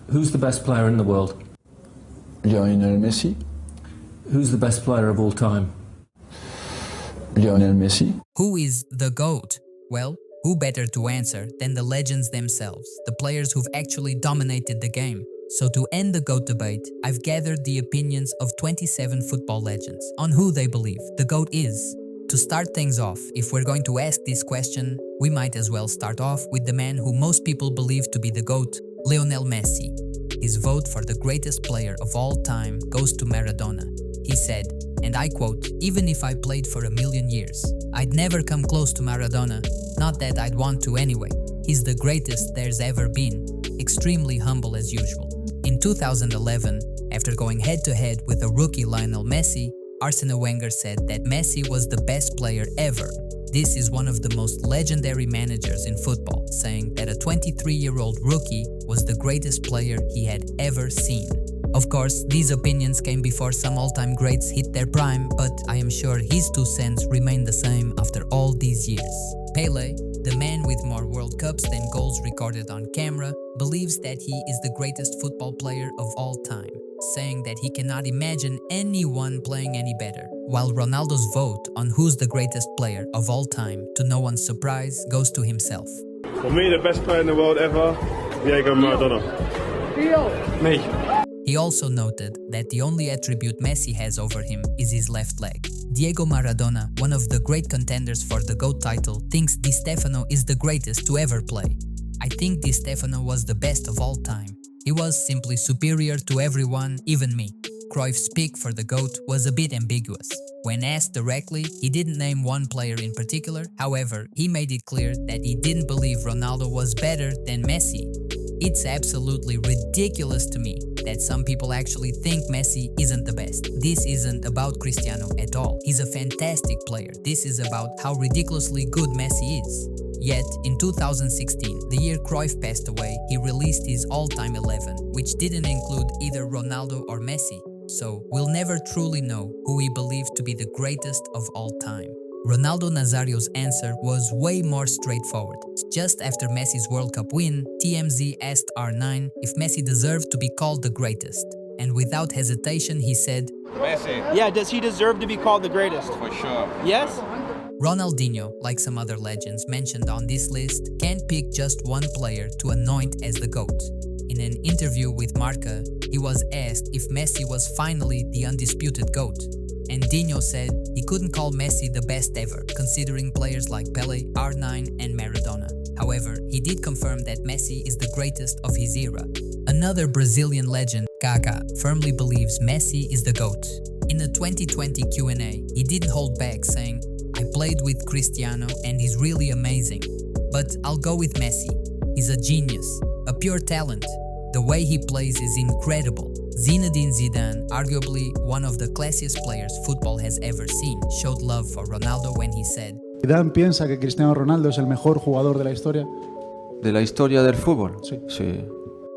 Who's the best player in the world? Lionel Messi. Who's the best player of all time? Lionel Messi. Who is the GOAT? Well, who better to answer than the legends themselves, the players who've actually dominated the game? So to end the GOAT debate, I've gathered the opinions of 27 football legends on who they believe the GOAT is. To start things off, if we're going to ask this question, we might as well start off with the man who most people believe to be the GOAT, Lionel Messi. His vote for the greatest player of all time goes to Maradona. He said, and I quote, "Even if I played for 1,000,000 years, I'd never come close to Maradona, not that I'd want to anyway. He's the greatest there's ever been." Extremely humble as usual. In 2011, after going head-to-head with a rookie Lionel Messi, Arsene Wenger said that Messi was the best player ever. This is one of the most legendary managers in football, saying that a 23-year-old rookie was the greatest player he had ever seen. Of course, these opinions came before some all-time greats hit their prime, but I am sure his 2 cents remain the same after all these years. Pelé, the man with more World Cups than goals recorded on camera, believes that he is the greatest football player of all time, saying that he cannot imagine anyone playing any better. While Ronaldo's vote on who's the greatest player of all time, to no one's surprise, goes to himself. For me, the best player in the world ever, Diego Maradona. Me. He also noted that the only attribute Messi has over him is his left leg. Diego Maradona, one of the great contenders for the GOAT title, thinks Di Stefano is the greatest to ever play. "I think Di Stefano was the best of all time. He was simply superior to everyone, even me." Cruyff's pick for the GOAT was a bit ambiguous. When asked directly, he didn't name one player in particular. However, he made it clear that he didn't believe Ronaldo was better than Messi. It's absolutely ridiculous to me that some people actually think Messi isn't the best. This isn't about Cristiano at all. He's a fantastic player. This is about how ridiculously good Messi is. Yet, in 2016, the year Cruyff passed away, he released his all-time 11, which didn't include either Ronaldo or Messi. So, we'll never truly know who he believed to be the greatest of all time. Ronaldo Nazario's answer was way more straightforward. Just after Messi's World Cup win, TMZ asked R9 if Messi deserved to be called the greatest. And without hesitation, he said, Messi. Yeah, does he deserve to be called the greatest? For sure. Yes? Ronaldinho, like some other legends mentioned on this list, can't pick just one player to anoint as the GOAT. In an interview with Marca, he was asked if Messi was finally the undisputed GOAT. And Dinho said he couldn't call Messi the best ever, considering players like Pelé, R9 and Maradona. However, he did confirm that Messi is the greatest of his era. Another Brazilian legend, Kaká, firmly believes Messi is the GOAT. In a 2020 Q&A, he didn't hold back, saying, "I played with Cristiano and he's really amazing. But I'll go with Messi. He's a genius, a pure talent. The way he plays is incredible." Zinedine Zidane, arguably one of the classiest players football has ever seen, showed love for Ronaldo when he said, ¿Zidane piensa que Cristiano Ronaldo es el mejor jugador de la historia? ¿De la historia del fútbol? Sí. Sí.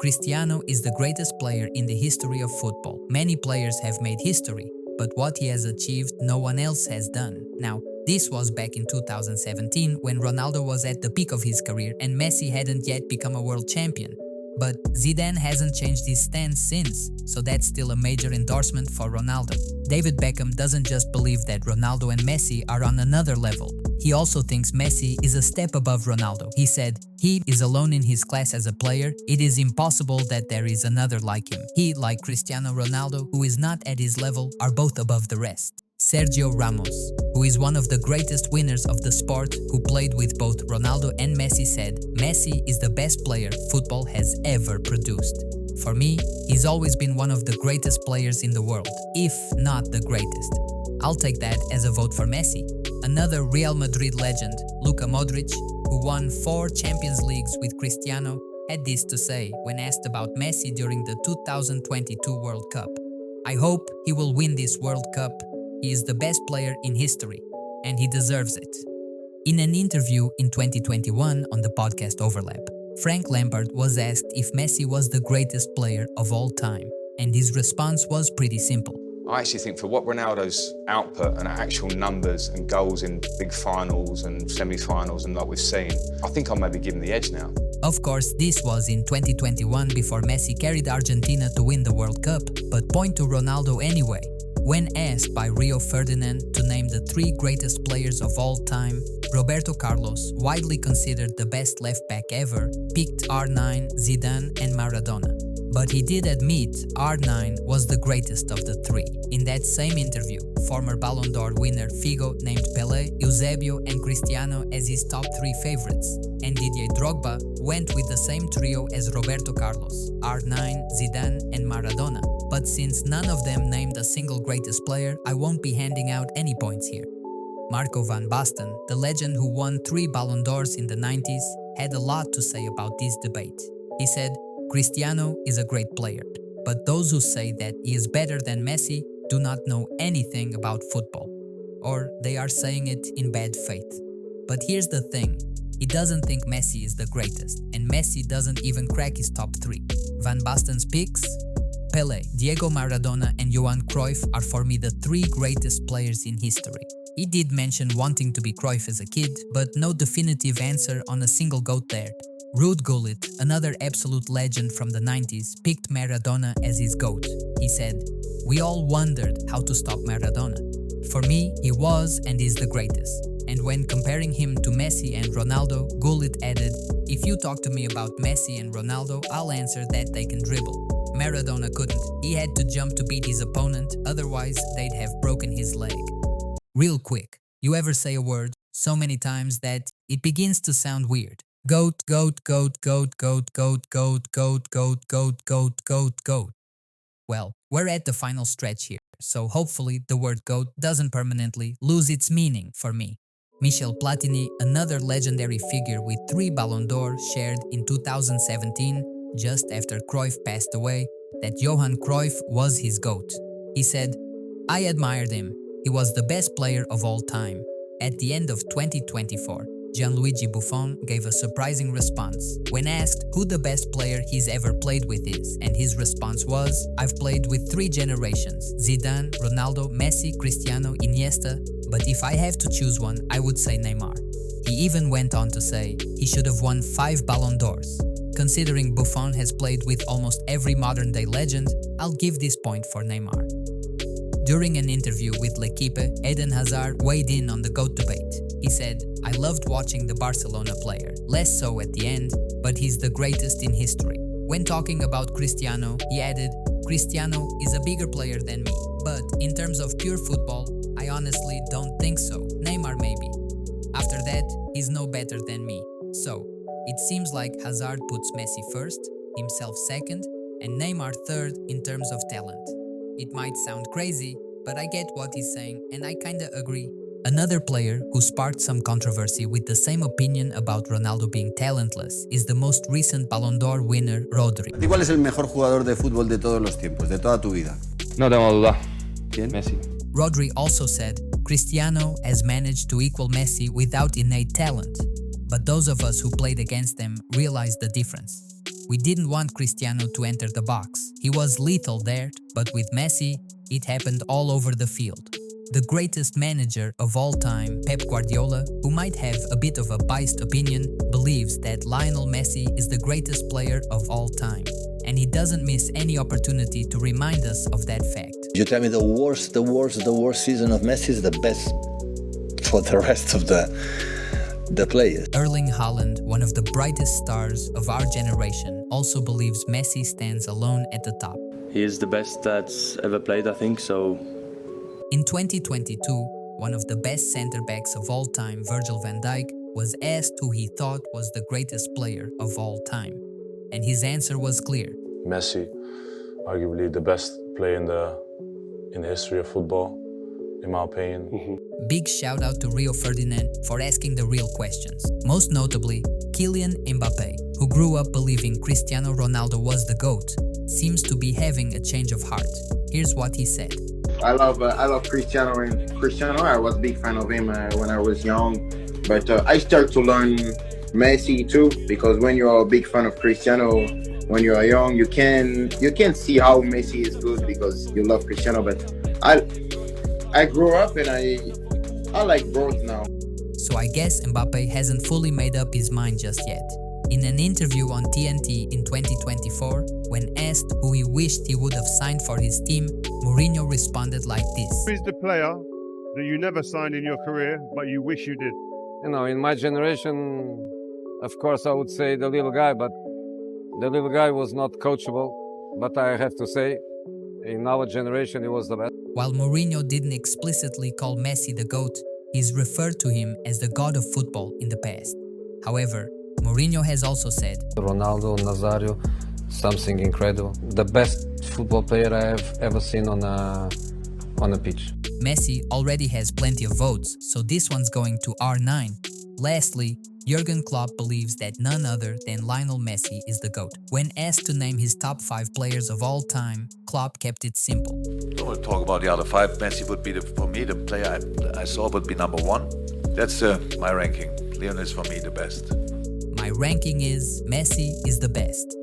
"Cristiano is the greatest player in the history of football. Many players have made history, but what he has achieved no one else has done." Now, this was back in 2017 when Ronaldo was at the peak of his career and Messi hadn't yet become a world champion. But Zidane hasn't changed his stance since, so that's still a major endorsement for Ronaldo. David Beckham doesn't just believe that Ronaldo and Messi are on another level. He also thinks Messi is a step above Ronaldo. He said, "He is alone in his class as a player. It is impossible that there is another like him. He, like Cristiano Ronaldo, who is not at his level, are both above the rest." Sergio Ramos, who is one of the greatest winners of the sport, who played with both Ronaldo and Messi, said, "Messi is the best player football has ever produced. For me, he's always been one of the greatest players in the world, if not the greatest." I'll take that as a vote for Messi. Another Real Madrid legend, Luka Modric, who won 4 Champions Leagues with Cristiano, had this to say when asked about Messi during the 2022 World Cup. "I hope he will win this World Cup. He is the best player in history, and he deserves it." In an interview in 2021 on the podcast Overlap, Frank Lampard was asked if Messi was the greatest player of all time, and his response was pretty simple. I actually think for what Ronaldo's output and actual numbers and goals in big finals and semi-finals and like we've seen, I think I'll maybe give him the edge now. Of course, this was in 2021 before Messi carried Argentina to win the World Cup, but point to Ronaldo anyway. When asked by Rio Ferdinand to name the 3 greatest players of all time, Roberto Carlos, widely considered the best left-back ever, picked R9, Zidane and Maradona. But he did admit R9 was the greatest of the 3. In that same interview, former Ballon d'Or winner Figo named Pelé, Eusebio and Cristiano as his top 3 favorites, and Didier Drogba went with the same trio as Roberto Carlos, R9, Zidane and Maradona. But since none of them named a single greatest player, I won't be handing out any points here. Marco van Basten, the legend who won 3 Ballon d'Ors in the 90s, had a lot to say about this debate. He said, Cristiano is a great player, but those who say that he is better than Messi do not know anything about football, or they are saying it in bad faith. But here's the thing, he doesn't think Messi is the greatest, and Messi doesn't even crack his top 3. Van Basten's picks? Pelé, Diego Maradona and Johan Cruyff are for me the 3 greatest players in history. He did mention wanting to be Cruyff as a kid, but no definitive answer on a single GOAT there. Ruud Gullit, another absolute legend from the 90s, picked Maradona as his GOAT. He said, "We all wondered how to stop Maradona. For me, he was and is the greatest." And when comparing him to Messi and Ronaldo, Gullit added, "If you talk to me about Messi and Ronaldo, I'll answer that they can dribble. Maradona couldn't. He had to jump to beat his opponent, otherwise they'd have broken his leg." Real quick, you ever say a word so many times that it begins to sound weird? Goat, goat, goat, goat, goat, goat, goat, goat, goat, goat, goat, goat, goat. Well, we're at the final stretch here, so hopefully the word goat doesn't permanently lose its meaning for me. Michel Platini, another legendary figure with 3 Ballon d'Or, shared in 2017, just after Cruyff passed away, that Johan Cruyff was his GOAT. He said, "I admired him. He was the best player of all time." At the end of 2024, Gianluigi Buffon gave a surprising response when asked who the best player he's ever played with is, and his response was, "I've played with 3 generations, Zidane, Ronaldo, Messi, Cristiano, Iniesta, but if I have to choose one, I would say Neymar." He even went on to say he should have won 5 Ballon d'Ors. Considering Buffon has played with almost every modern-day legend, I'll give this point for Neymar. During an interview with L'Equipe, Eden Hazard weighed in on the GOAT debate. He said, "I loved watching the Barcelona player, less so at the end, but he's the greatest in history." When talking about Cristiano, he added, "Cristiano is a bigger player than me, but in terms of pure football, I honestly don't think so. Neymar maybe. After that, he's no better than me." So, it seems like Hazard puts Messi first, himself second, and Neymar third in terms of talent. It might sound crazy, but I get what he's saying, and I kinda agree. Another player who sparked some controversy with the same opinion about Ronaldo being talentless is the most recent Ballon d'Or winner, Rodri. ¿Cuál es el mejor jugador de fútbol de todos los tiempos, de toda tu vida? No tengo duda. ¿Quién? Messi. Rodri also said, "Cristiano has managed to equal Messi without innate talent, but those of us who played against them realized the difference. We didn't want Cristiano to enter the box. He was lethal there, but with Messi, it happened all over the field." The greatest manager of all time, Pep Guardiola, who might have a bit of a biased opinion, believes that Lionel Messi is the greatest player of all time, and he doesn't miss any opportunity to remind us of that fact. You tell me the worst season of Messi is the best for the rest of the players. Erling Haaland, one of the brightest stars of our generation, also believes Messi stands alone at the top. He is the best that's ever played, I think, so. In 2022, one of the best center-backs of all time, Virgil van Dijk, was asked who he thought was the greatest player of all time. And his answer was clear. Messi, arguably the best player in the history of football, in my opinion. Big shout out to Rio Ferdinand for asking the real questions. Most notably, Kylian Mbappe, who grew up believing Cristiano Ronaldo was the GOAT, seems to be having a change of heart. Here's what he said. I love Cristiano, and Cristiano, I was a big fan of him when I was young, but I started to learn Messi too, because when you're a big fan of Cristiano, when you are young, you can see how Messi is good because you love Cristiano, but I grew up and I like both now. So I guess Mbappe hasn't fully made up his mind just yet. In an interview on TNT in 2024, when asked who he wished he would have signed for his team, Mourinho responded like this. Who is the player that you never signed in your career, but you wish you did? You know, in my generation, of course, I would say the little guy, but the little guy was not coachable. But I have to say, in our generation, he was the best. While Mourinho didn't explicitly call Messi the GOAT, he's referred to him as the god of football in the past. However, Mourinho has also said, Ronaldo, Nazario, something incredible. The best football player I have ever seen on a pitch. Messi already has plenty of votes, so this one's going to R9. Lastly, Jurgen Klopp believes that none other than Lionel Messi is the GOAT. When asked to name his top 5 players of all time, Klopp kept it simple. Don't want to talk about the other 5. Messi would be, for me, the player I saw would be number 1. That's my ranking. Lionel is for me the best. My ranking is Messi is the best.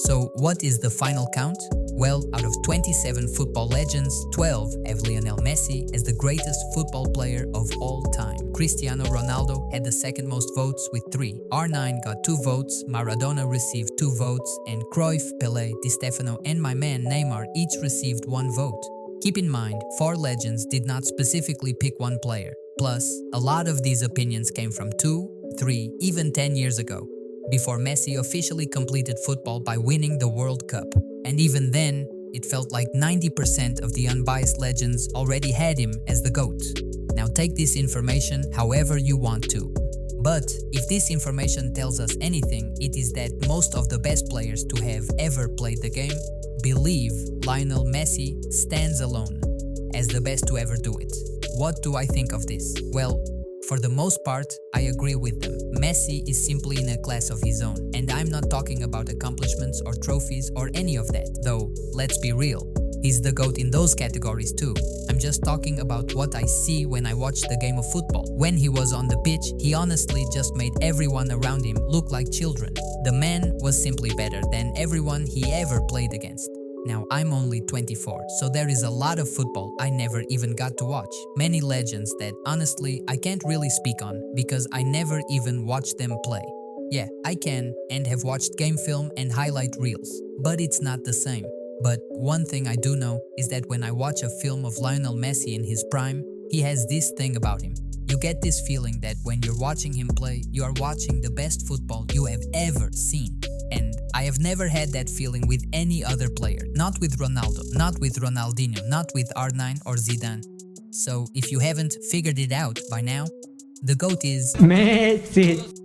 So what is the final count? Well, out of 27 football legends, 12 have Lionel Messi as the greatest football player of all time. Cristiano Ronaldo had the second most votes with 3. R9 got 2 votes, Maradona received 2 votes, and Cruyff, Pelé, Di Stefano and my man Neymar each received 1 vote. Keep in mind, 4 legends did not specifically pick one player. Plus, a lot of these opinions came from 2, 3, even 10 years ago, before Messi officially completed football by winning the World Cup. And even then, it felt like 90% of the unbiased legends already had him as the GOAT. Now take this information however you want to. But if this information tells us anything, it is that most of the best players to have ever played the game believe Lionel Messi stands alone as the best to ever do it. What do I think of this? Well, for the most part, I agree with them. Messi is simply in a class of his own, and I'm not talking about accomplishments or trophies or any of that, though, let's be real, he's the GOAT in those categories too. I'm just talking about what I see when I watch the game of football. When he was on the pitch, he honestly just made everyone around him look like children. The man was simply better than everyone he ever played against. Now, I'm only 24, so there is a lot of football I never even got to watch. Many legends that, honestly, I can't really speak on because I never even watched them play. Yeah, I can and have watched game film and highlight reels, but it's not the same. But one thing I do know is that when I watch a film of Lionel Messi in his prime, he has this thing about him. You get this feeling that when you're watching him play, you are watching the best football you have ever seen. And I have never had that feeling with any other player. Not with Ronaldo, not with Ronaldinho, not with R9 or Zidane. So if you haven't figured it out by now, the GOAT is Messi.